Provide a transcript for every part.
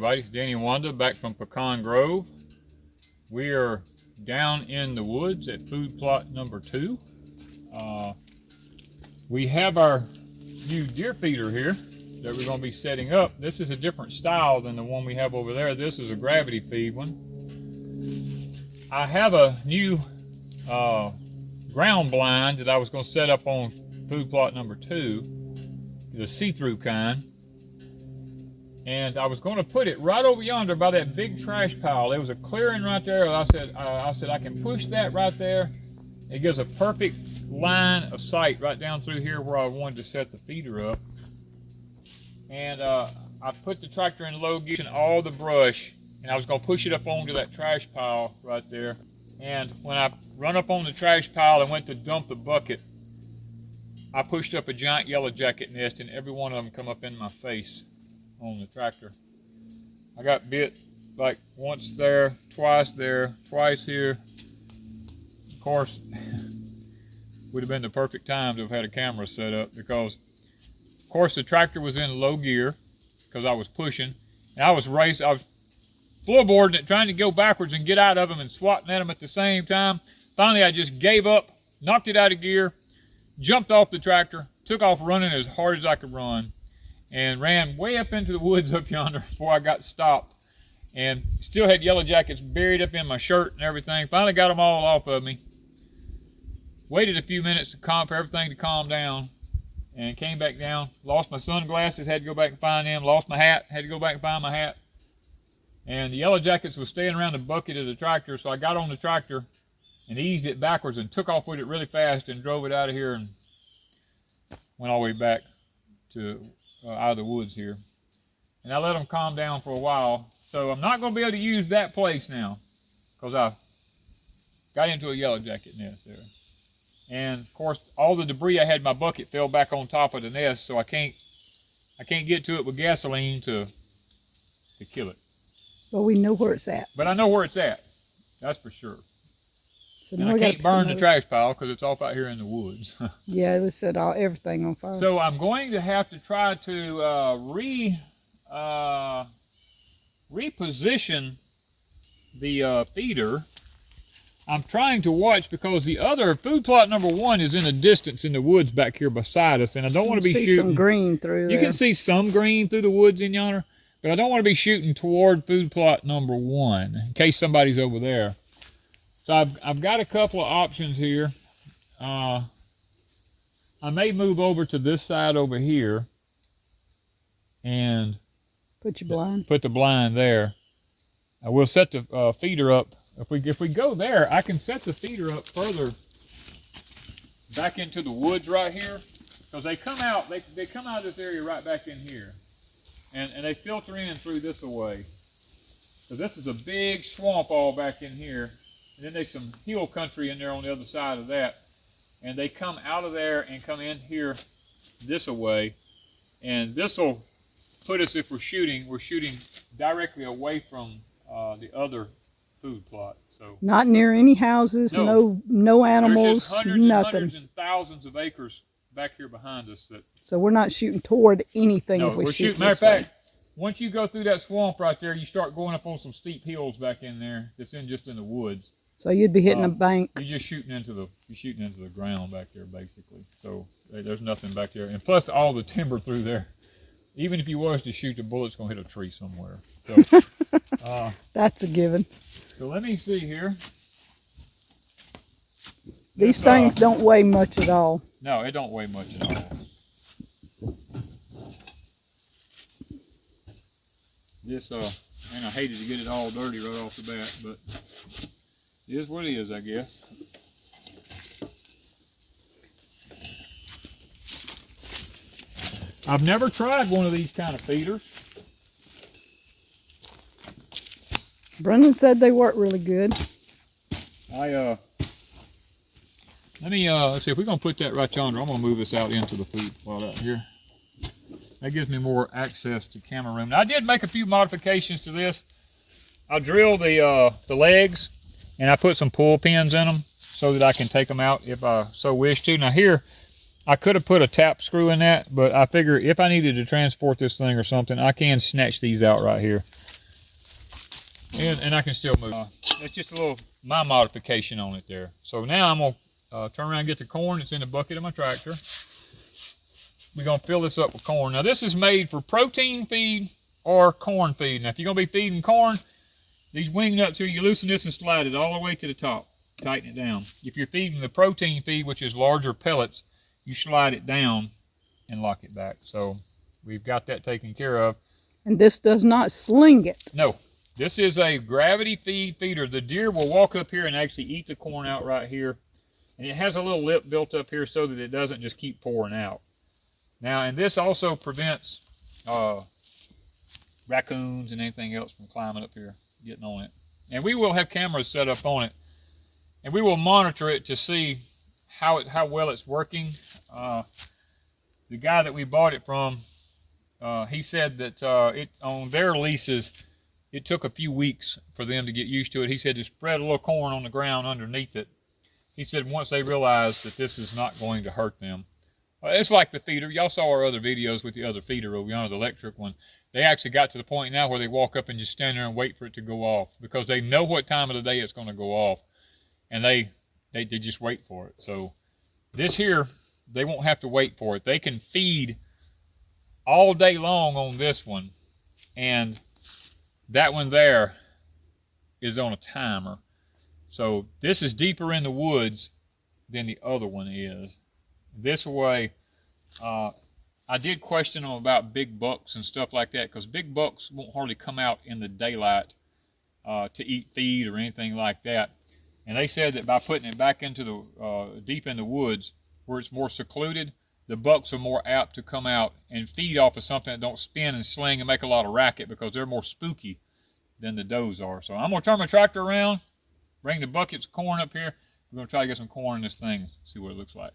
everybody. It's Danny and Wanda back from Pecan Grove. We are down in the woods at food plot number 2. We have our new deer feeder here that we're going to be setting up. This is a different style than the one we have over there. This is a gravity feed one. I have a new ground blind that I was going to set up on food plot number 2, the see-through kind. And I was going to put it right over yonder by that big trash pile. There was a clearing right there. I said I can push that right there. It gives a perfect line of sight right down through here where I wanted to set the feeder up. And I put the tractor in low gear and all the brush, and I was going to push it up onto that trash pile right there. And when I run up on the trash pile and went to dump the bucket, I pushed up a giant yellow jacket nest, and every one of them come up in my face on the tractor. I got bit like once there, twice here. Of course, would have been the perfect time to have had a camera set up, because of course the tractor was in low gear because I was pushing, and I was floorboarding it, trying to go backwards and get out of them and swatting at them at the same time. Finally I just gave up, knocked it out of gear, jumped off the tractor, took off running as hard as I could run, and ran way up into the woods up yonder before I got stopped, and still had yellow jackets buried up in my shirt and everything. Finally got them all off of me. Waited a few minutes for everything to calm down, and came back down. Lost my sunglasses, had to go back and find them. Lost my hat, had to go back and find my hat. And the yellow jackets was staying around the bucket of the tractor, so I got on the tractor and eased it backwards and took off with it really fast and drove it out of here and went all the way back to out of the woods here. And I let them calm down for a while. So I'm not going to be able to use that place now because I got into a yellow jacket nest there. And of course all the debris I had in my bucket fell back on top of the nest, so I can't get to it with gasoline to kill it. But we know where it's at. But I know where it's at. That's for sure. So and I can't burn the trash pile because it's off out here in the woods. Yeah, we set everything on fire. So I'm going to have to try to reposition the feeder. I'm trying to watch because the other food plot number 1 is in a distance in the woods back here beside us, and I don't want to be shooting. Some green through there. You can see some green through the woods in yonder, but I don't want to be shooting toward food plot number 1 in case somebody's over there. So I've got a couple of options here. I may move over to this side over here and put your blind. Put the blind there. I will set the feeder up. If we go there, I can set the feeder up further back into the woods right here, because they come out. They come out of this area right back in here, and they filter in through this away. So this is a big swamp all back in here. And then there's some hill country in there on the other side of that. And they come out of there and come in here this away. And this will put us, if we're shooting directly away from the other food plot. So not near any houses, no animals, there's just nothing. Hundreds and thousands of acres back here behind us. So we're not shooting toward anything. No, if we're shooting. Matter of fact, once you go through that swamp right there, you start going up on some steep hills back in there. That's just in the woods. So you'd be hitting a bank. You're just shooting into the ground back there, basically. So there's nothing back there, and plus all the timber through there. Even if you was to shoot, the bullet's gonna hit a tree somewhere. So, that's a given. So let me see here. These things don't weigh much at all. No, it don't weigh much at all. This and I hated to get it all dirty right off the bat, but it is what it is, I guess. I've never tried one of these kind of feeders. Brendan said they work really good. Let's see if we're gonna put that right yonder. I'm gonna move this out into the food plot out here. That gives me more access to camera room. Now, I did make a few modifications to this. I drilled the legs, and I put some pull pins in them so that I can take them out if I so wish to. Now here, I could have put a tap screw in that, but I figure if I needed to transport this thing or something, I can snatch these out right here. And I can still move. That's just a little, my modification on it there. So now I'm gonna turn around and get the corn that's in the bucket of my tractor. We're gonna fill this up with corn. Now this is made for protein feed or corn feed. Now if you're gonna be feeding corn, these wing nuts here, you loosen this and slide it all the way to the top. Tighten it down. If you're feeding the protein feed, which is larger pellets, you slide it down and lock it back. So we've got that taken care of. And this does not sling it. No, this is a gravity feeder. The deer will walk up here and actually eat the corn out right here. And it has a little lip built up here so that it doesn't just keep pouring out. Now, and this also prevents raccoons and anything else from climbing up here, getting on it. And we will have cameras set up on it, and we will monitor it to see how well it's working. The guy that we bought it from, he said that on their leases, it took a few weeks for them to get used to it. He said to spread a little corn on the ground underneath it. He said once they realized that this is not going to hurt them. It's like the feeder. Y'all saw our other videos with the other feeder over yonder, the electric one. They actually got to the point now where they walk up and just stand there and wait for it to go off because they know what time of the day it's going to go off, and they just wait for it. So this here, they won't have to wait for it. They can feed all day long on this one, and that one there is on a timer. So this is deeper in the woods than the other one is. This way, I did question them about big bucks and stuff like that, because big bucks won't hardly come out in the daylight to eat feed or anything like that. And they said that by putting it back into the deep in the woods where it's more secluded, the bucks are more apt to come out and feed off of something that don't spin and sling and make a lot of racket, because they're more spooky than the does are. So I'm going to turn my tractor around, bring the buckets of corn up here. We're going to try to get some corn in this thing, see what it looks like.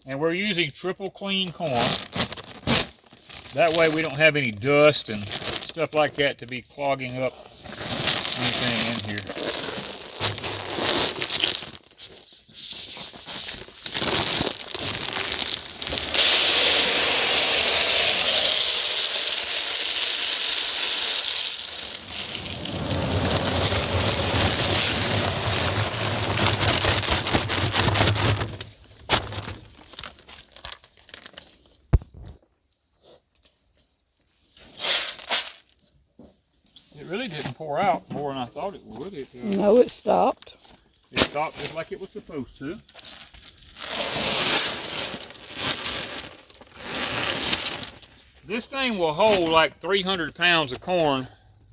And we're using triple clean corn. That way we don't have any dust and stuff like that to be clogging up anything in here. It really didn't pour out more than I thought it would. No, it stopped. It stopped just like it was supposed to. This thing will hold like 300 pounds of corn.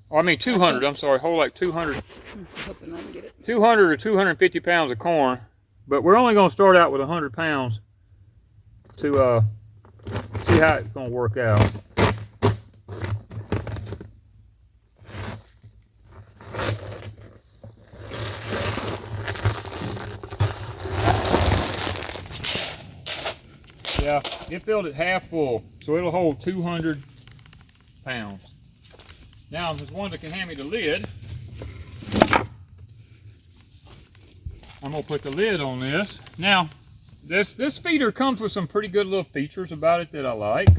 Or I mean 200, I'm sorry, hold like 200. I'm hoping I can get it. 200 or 250 pounds of corn. But we're only going to start out with 100 pounds to see how it's going to work out. Yeah, it filled it half full, so it'll hold 200 pounds. Now, Ms. Wanda can hand me the lid. I'm gonna put the lid on this. Now, this feeder comes with some pretty good little features about it that I like.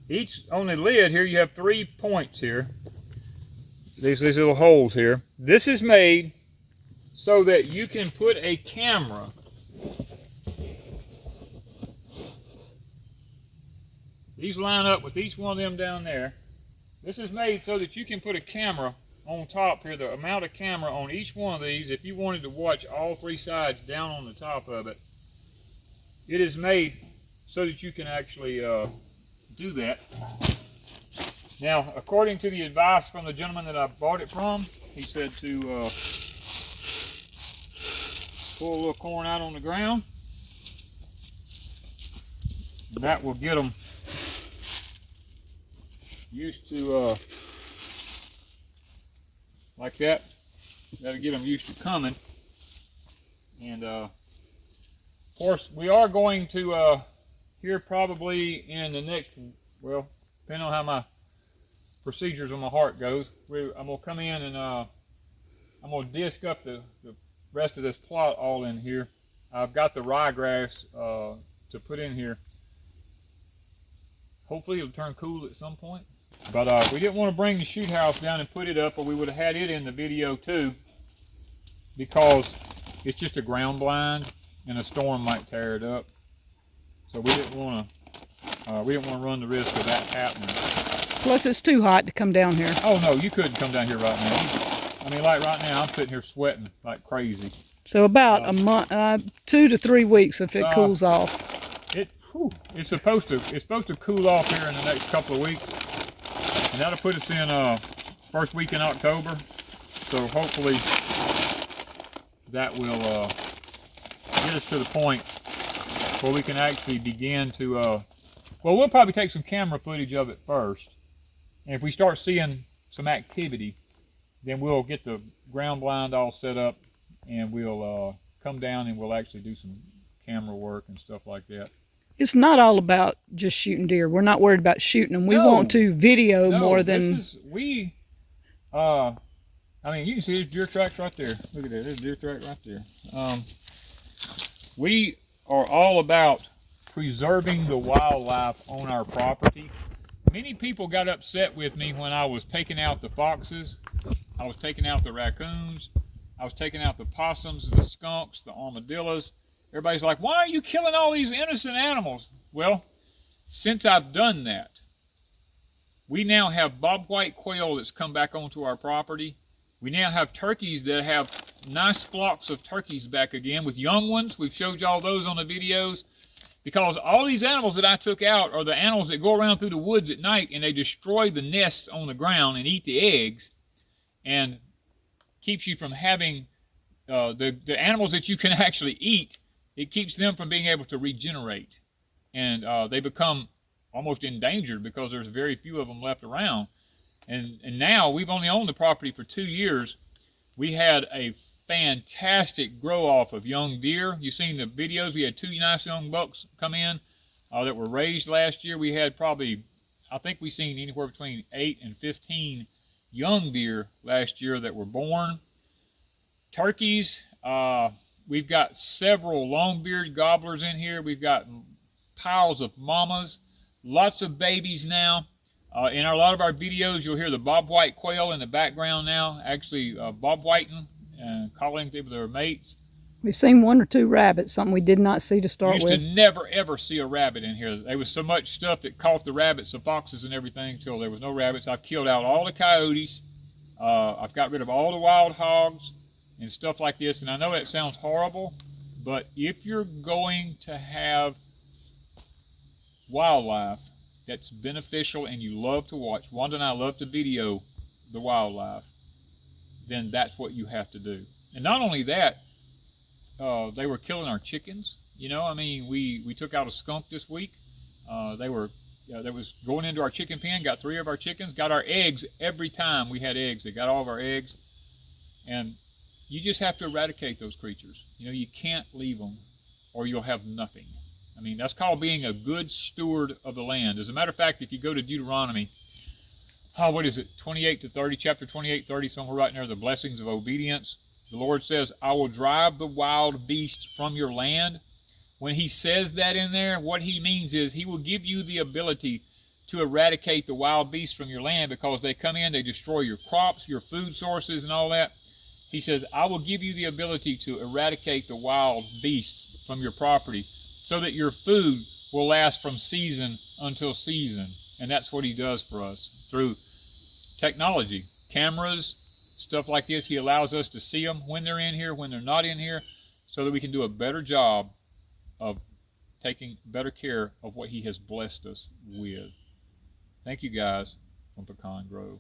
Each on the lid here, you have 3 points here. These little holes here. This is made so that you can put a camera These line up with each one of them down there. This is made so that you can put a camera on top here, the amount of camera on each one of these. If you wanted to watch all 3 sides down on the top of it, it is made so that you can actually do that. Now, according to the advice from the gentleman that I bought it from, he said to pull a little corn out on the ground. And that will get them used to like that. That'll get them used to coming. And Of course, we are going to here probably in the next, well, depending on how my procedures on my heart goes, I'm gonna come in and I'm gonna disc up the rest of this plot all in here. I've got the ryegrass to put in here. Hopefully it'll turn cool at some point. But we didn't want to bring the shoot house down and put it up, or we would have had it in the video too, because it's just a ground blind and a storm might tear it up. So we didn't want to run the risk of that happening. Plus, it's too hot to come down here. Oh no, you couldn't come down here right now. I mean, like right now, I'm sitting here sweating like crazy. So about a month, 2 to 3 weeks if it cools off. It's supposed to cool off here in the next couple of weeks, and that'll put us in first week in October. So hopefully that will get us to the point where we can actually begin to. Well, we'll probably take some camera footage of it first, and if we start seeing some activity, then we'll get the ground blind all set up, and we'll come down and we'll actually do some camera work and stuff like that. It's not all about just shooting deer. We're not worried about shooting them. We want to video more than... I mean, you can see there's deer tracks right there. Look at that, there's a deer track right there. We are all about preserving the wildlife on our property. Many people got upset with me when I was taking out the foxes, I was taking out the raccoons, I was taking out the possums, the skunks, the armadillos. Everybody's like, why are you killing all these innocent animals? Well, since I've done that, we now have bobwhite quail that's come back onto our property. We now have turkeys that have nice flocks of turkeys back again with young ones. We've showed you all those on the videos. Because all these animals that I took out are the animals that go around through the woods at night and they destroy the nests on the ground and eat the eggs, and keeps you from having the animals that you can actually eat. It keeps them from being able to regenerate, and they become almost endangered because there's very few of them left around. And now we've only owned the property for 2 years. We had a fantastic grow off of young deer. You've seen the videos. We had 2 nice young bucks come in that were raised last year. We had probably, I think we've seen anywhere between 8 and 15 young deer last year that were born. Turkeys, we've got several long-bearded gobblers in here. We've got piles of mamas, lots of babies now. In a lot of our videos, you'll hear the bobwhite quail in the background now, actually bobwhiting and calling them their mates. We've seen 1 or 2 rabbits, something we did not see to start with. We used to never, ever see a rabbit in here. There was so much stuff that caught the rabbits, the foxes and everything, until there was no rabbits. I've killed out all the coyotes. I've got rid of all the wild hogs and stuff like this. And I know that sounds horrible, but if you're going to have wildlife that's beneficial and you love to watch, Wanda and I love to video the wildlife, then that's what you have to do. And not only that, they were killing our chickens. You know, I mean, we took out a skunk this week. They was going into our chicken pen, got 3 of our chickens, got our eggs every time we had eggs. They got all of our eggs. And you just have to eradicate those creatures. You know, you can't leave them or you'll have nothing. I mean, that's called being a good steward of the land. As a matter of fact, if you go to Deuteronomy, what is it, 28 to 30, chapter 28, 30, somewhere right near the blessings of obedience, the Lord says, I will drive the wild beasts from your land. When he says that in there, what he means is he will give you the ability to eradicate the wild beasts from your land, because they come in, they destroy your crops, your food sources and all that. He says, I will give you the ability to eradicate the wild beasts from your property so that your food will last from season until season. And that's what he does for us through technology, cameras, stuff like this. He allows us to see them when they're in here, when they're not in here, so that we can do a better job of taking better care of what he has blessed us with. Thank you guys from Pecan Grove.